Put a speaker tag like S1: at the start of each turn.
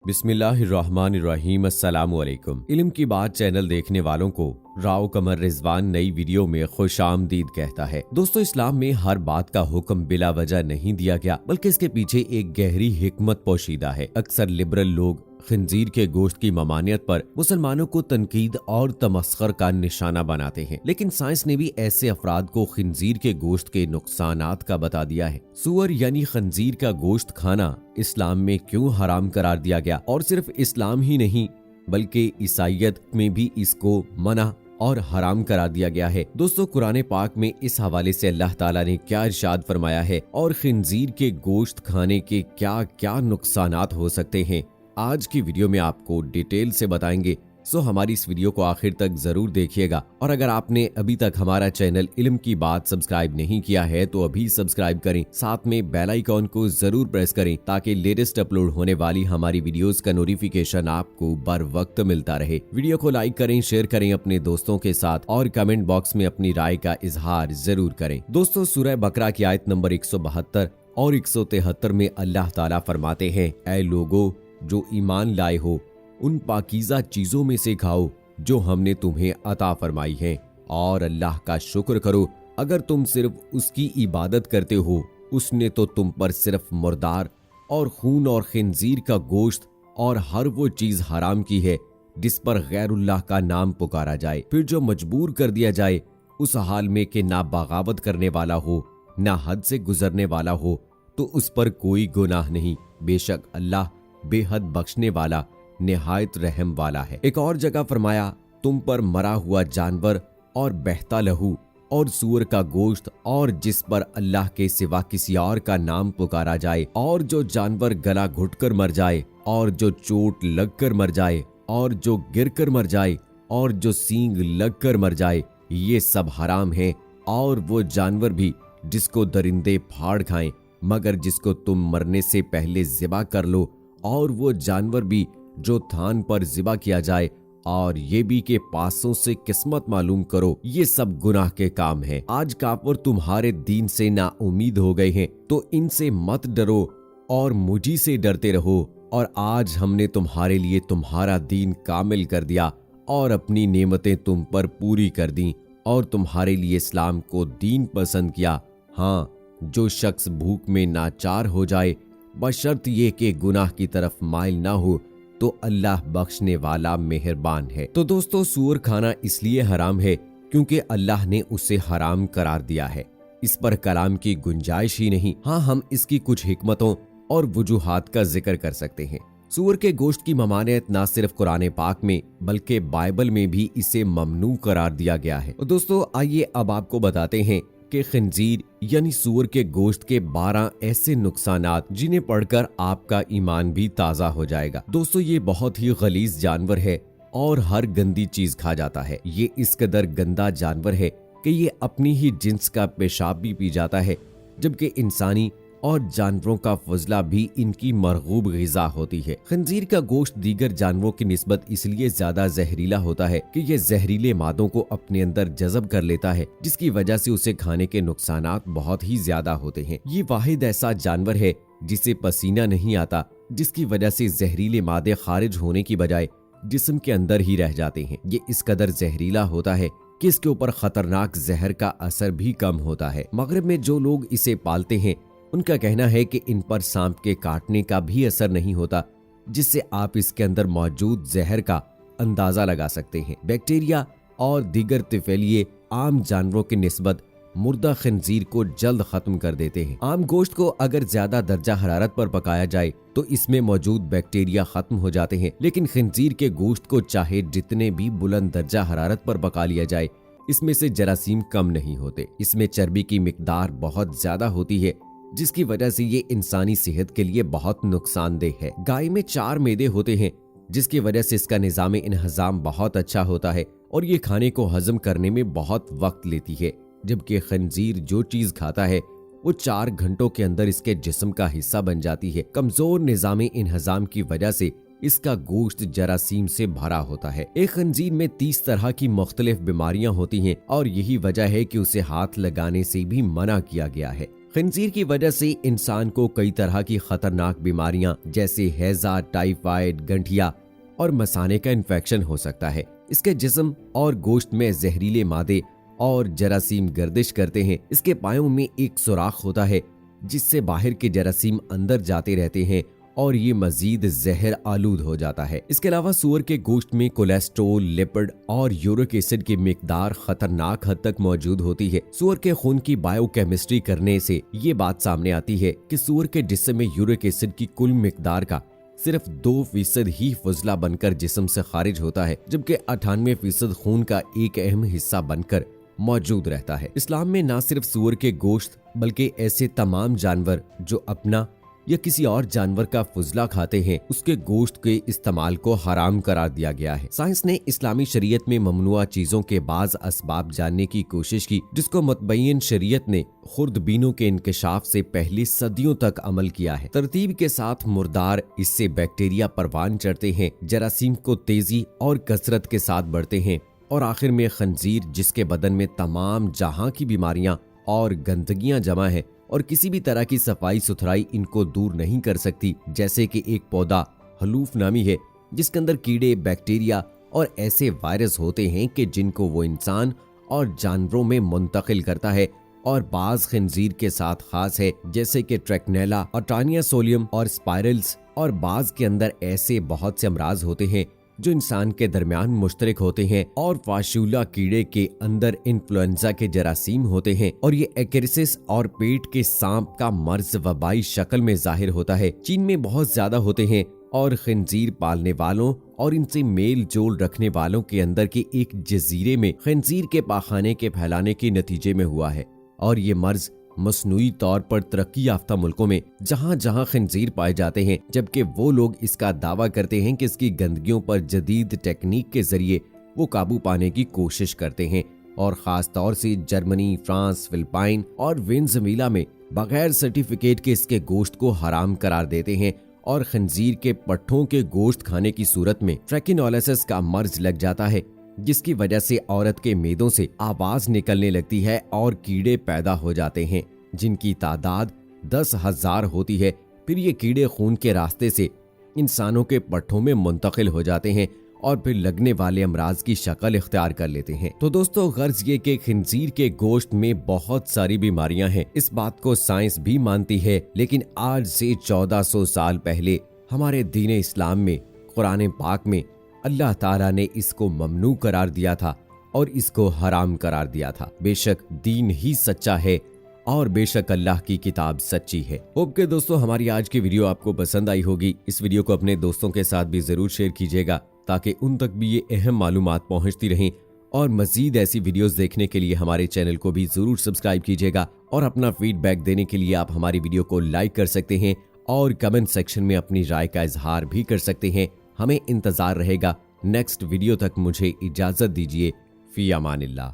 S1: बिस्मिल्लाहिर्रहमानिर्रहीम। अस्सलामुअलैकुम। इल्म की बात चैनल देखने वालों को राव कमर रिजवान नई वीडियो में खुशामदीद कहता है। दोस्तों, इस्लाम में हर बात का हुक्म बिला वजह नहीं दिया गया, बल्कि इसके पीछे एक गहरी हिकमत पोशीदा है। अक्सर लिबरल लोग खिंजीर के गोश्त की ममानियत पर मुसलमानों को तनकीद और तमस्खर का निशाना बनाते हैं, लेकिन साइंस ने भी ऐसे अफराद को खिंजीर के गोश्त के नुकसानात का बता दिया है। सुअर यानी खंजीर का गोश्त खाना इस्लाम में क्यों हराम करार दिया गया, और सिर्फ इस्लाम ही नहीं बल्कि ईसाइयत में भी इसको मना और हराम करा दिया गया है। दोस्तों, कुरान पाक में इस हवाले से अल्लाह ताला ने क्या इरशाद फरमाया है और खिंजीर के गोश्त खाने के क्या क्या नुकसानात हो सकते हैं, आज की वीडियो में आपको डिटेल से बताएंगे। सो हमारी इस वीडियो को आखिर तक जरूर देखिएगा, और अगर आपने अभी तक हमारा चैनल इल्म की बात सब्सक्राइब नहीं किया है तो अभी सब्सक्राइब करें, साथ में बेल आइकॉन को जरूर प्रेस करें ताकि लेटेस्ट अपलोड होने वाली हमारी वीडियोस का नोटिफिकेशन आपको बर वक्त मिलता रहे। वीडियो को लाइक करें, शेयर करें अपने दोस्तों के साथ, और कमेंट बॉक्स में अपनी राय का इजहार जरूर करें। दोस्तों, सूरह बकरा की आयत नंबर 172 और 173 में अल्लाह ताला फरमाते हैं, ऐ लोगो जो ईमान लाए हो, उन पाकीज़ा चीजों में से खाओ जो हमने तुम्हें अता फरमाई है, और अल्लाह का शुक्र करो अगर तुम सिर्फ उसकी इबादत करते हो। उसने तो तुम पर सिर्फ मुर्दार और खून और खिंजीर का गोश्त और हर वो चीज हराम की है जिस पर गैरुल्लाह का नाम पुकारा जाए। फिर जो मजबूर कर दिया जाए उस हाल में कि ना बगावत करने वाला हो ना हद से गुजरने वाला हो, तो उस पर कोई गुनाह नहीं। बेशक अल्लाह बेहद बख्शने वाला निहायत रहम वाला है। एक और जगह फरमाया, तुम पर मरा हुआ जानवर और बहता लहू और सूअर का गोश्त और जिस पर अल्लाह के सिवा किसी और का नाम पुकारा जाए, और जो जानवर गला घुटकर मर जाए, और जो चोट लगकर मर जाए, और जो गिरकर मर जाए, और जो सींग लगकर मर जाए, ये सब हराम है। और वो जानवर भी जिसको दरिंदे फाड़ खाएं, मगर जिसको तुम मरने से पहले ज़िबा कर लो, और वो जानवर भी जो थान पर ज़िबा किया जाए, और ये भी के पासों से किस्मत मालूम करो। ये सब गुनाह के काम है। आज काफिर तुम्हारे दीन से ना उम्मीद हो गए हैं, तो इनसे मत डरो और मुझी से डरते रहो। और आज हमने तुम्हारे लिए तुम्हारा दीन कामिल कर दिया और अपनी नेमतें तुम पर पूरी कर दी, और तुम्हारे लिए इस्लाम को दीन पसंद किया। हाँ, जो शख्स भूख में नाचार हो जाए बशर्त ये कि गुनाह की तरफ माइल ना हो, तो अल्लाह बख्शने वाला मेहरबान है। तो दोस्तों, सूअर खाना इसलिए हराम है क्योंकि अल्लाह ने उसे हराम करार दिया है। इस पर कलाम की गुंजाइश ही नहीं। हाँ, हम इसकी कुछ हिकमतों और वजूहात का जिक्र कर सकते हैं। सूअर के गोश्त की ममानियत न सिर्फ कुरान पाक में बल्कि बाइबल में भी इसे ममनू करार दिया गया है। और दोस्तों, आइए अब आपको बताते हैं कि खिंजीर यानी सूअर के गोश्त के 12 ऐसे नुकसानात जिन्हें पढ़कर आपका ईमान भी ताजा हो जाएगा। दोस्तों, ये बहुत ही गलीज जानवर है और हर गंदी चीज खा जाता है। ये इस कदर गंदा जानवर है कि ये अपनी ही जिन्स का पेशाब भी पी जाता है, जबकि इंसानी और जानवरों का फजला भी इनकी मरगूब ग़िज़ा होती है। खंजीर का गोश्त दीगर जानवरों की निस्बत इसलिए ज्यादा जहरीला होता है कि यह जहरीले मादों को अपने अंदर जज़ब कर लेता है, जिसकी वजह से उसे खाने के नुकसानात बहुत ही ज्यादा होते हैं। ये वाहिद ऐसा जानवर है जिसे पसीना नहीं आता, जिसकी वजह से जहरीले मादे खारिज होने की बजाय जिस्म के अंदर ही रह जाते हैं। ये इस कदर जहरीला होता है कि इसके ऊपर खतरनाक जहर का असर भी कम होता है। मगरिब में जो लोग इसे पालते हैं उनका कहना है कि इन पर सांप के काटने का भी असर नहीं होता, जिससे आप इसके अंदर मौजूद जहर का अंदाजा लगा सकते हैं। बैक्टीरिया और दीगर तिफेलिये आम जानवरों की निस्बत मुर्दा खंजीर को जल्द खत्म कर देते हैं। आम गोश्त को अगर ज्यादा दर्जा हरारत पर पकाया जाए तो इसमें मौजूद बैक्टीरिया खत्म हो जाते हैं, लेकिन खंजीर के गोश्त को चाहे जितने भी बुलंद दर्जा हरारत पर पका लिया जाए, इसमें से जरासीम कम नहीं होते। इसमें चर्बी की मिकदार बहुत ज्यादा होती है, जिसकी वजह से ये इंसानी सेहत के लिए बहुत नुकसानदेह है। गाय में 4 मेदे होते हैं, जिसकी वजह से इसका निज़ाम इन्हज़ाम बहुत अच्छा होता है और ये खाने को हजम करने में बहुत वक्त लेती है, जबकि खंजीर जो चीज खाता है वो 4 घंटों के अंदर इसके जिस्म का हिस्सा बन जाती है। कमजोर निज़ाम इन्हज़ाम की वजह से इसका गोश्त जरासीम से भरा होता है। एक खंजीर में 30 तरह की मुख्तलिफ बीमारियां होती हैं और यही वजह है कि उसे हाथ लगाने से भी मना किया गया है। खंजीर की वजह से इंसान को कई तरह की खतरनाक बीमारियां जैसे हैजा, टाइफाइड, गंठिया और मसाने का इन्फेक्शन हो सकता है। इसके जिस्म और गोश्त में जहरीले मादे और जरासीम गर्दिश करते हैं। इसके पायों में एक सुराख होता है जिससे बाहर के जरासीम अंदर जाते रहते हैं और ये मजीद जहर आलूद हो जाता है। इसके अलावा सूअर के गोश्त में कोलेस्ट्रोल, लिपिड और यूरिक एसिड की मिकदार खतरनाक हद तक मौजूद होती है। सूअर के खून की बायोकेमिस्ट्री करने से ये बात सामने आती है कि सूअर के जिस्म में यूरिक एसिड की कुल मिकदार का सिर्फ 2% ही फजला बनकर जिस्म से खारिज होता है, जबकि 98% खून का एक अहम हिस्सा बनकर मौजूद रहता है। इस्लाम में न सिर्फ सूअर के गोश्त बल्कि ऐसे तमाम जानवर जो अपना या किसी और जानवर का फुजला खाते हैं उसके गोश्त के इस्तेमाल को हराम करार दिया गया है। साइंस ने इस्लामी शरीयत में ममनुआ चीजों के बाज असबाब जानने की कोशिश की, जिसको मुतबय्यन शरीयत ने खुर्दबीनों के इंकशाफ से पहले सदियों तक अमल किया है। तरतीब के साथ मुर्दार, इससे बैक्टीरिया परवान चढ़ते हैं, जरासीम को तेजी और कसरत के साथ बढ़ते हैं और आखिर में खंजीर जिसके बदन में तमाम जहां की बीमारियां और गंदगियां जमा है और किसी भी तरह की सफाई सुथराई इनको दूर नहीं कर सकती। जैसे कि एक पौधा हलूफ नामी है जिसके अंदर कीड़े, बैक्टीरिया और ऐसे वायरस होते हैं कि जिनको वो इंसान और जानवरों में मुंतकिल करता है और बाज खंजीर के साथ खास है, जैसे कि ट्रैक्नेला, अटानिया सोलियम और स्पाइरल्स। और बाज के अंदर ऐसे बहुत से अमराज होते हैं जो इंसान के दरमियान मुश्तरक होते हैं और फाशूला कीड़े के अंदर इन्फ्लुएंजा के जरासीम होते हैं और ये एक्रिसिस और पेट के सांप का मर्ज वबाई शक्ल में जाहिर होता है। चीन में बहुत ज्यादा होते हैं और खंजीर पालने वालों और इनसे मेल जोल रखने वालों के अंदर के एक जजीरे में खंजीर के पाखाने के फैलाने के नतीजे में हुआ है और ये मर्ज मसनूई तौर पर तरक्की याफ्ता मुल्कों में जहां जहां खंजीर पाए जाते हैं, जबकि वो लोग इसका दावा करते हैं कि इसकी गंदगियों पर जदीद टेक्निक के जरिए वो काबू पाने की कोशिश करते हैं। और खास तौर से जर्मनी, फ्रांस, फिलिपाइन और वेनेजुएला में बगैर सर्टिफिकेट के इसके गोश्त को हराम करार देते हैं और खंजीर के पट्ठों के गोश्त खाने की सूरत में ट्रैकिनोलाइसिस का मर्ज लग जाता है, जिसकी वजह से औरत के मेदों से आवाज निकलने लगती है और कीड़े पैदा हो जाते हैं जिनकी तादाद 10,000 होती है। फिर ये कीड़े खून के रास्ते से इंसानों के पट्ठों में मुंतकिल हो जाते हैं और फिर लगने वाले अमराज की शक्ल इख्तियार कर लेते हैं। तो दोस्तों, गर्ज ये कि खंजीर के गोश्त में बहुत सारी बीमारियां हैं, इस बात को साइंस भी मानती है। लेकिन आज से 1400 साल पहले हमारे दीन इस्लाम में, कुरान पाक में अल्लाह ताला ने इसको ममनू करार दिया था और इसको हराम करार दिया था। बेशक दीन ही सच्चा है और बेशक अल्लाह की किताब सच्ची है। होप के दोस्तों हमारी आज की वीडियो आपको पसंद आई होगी। इस वीडियो को अपने दोस्तों के साथ भी जरूर शेयर कीजिएगा ताकि उन तक भी ये अहम मालूमात पहुंचती रहें। और मजीद ऐसी वीडियोस देखने के लिए हमारे चैनल को भी जरूर सब्सक्राइब कीजिएगा और अपना फीडबैक देने के लिए आप हमारी वीडियो को लाइक कर सकते हैं और कमेंट सेक्शन में अपनी राय का इजहार भी कर सकते हैं। हमें इंतजार रहेगा नेक्स्ट वीडियो तक। मुझे इजाजत दीजिए। फी अमानिल्लाह।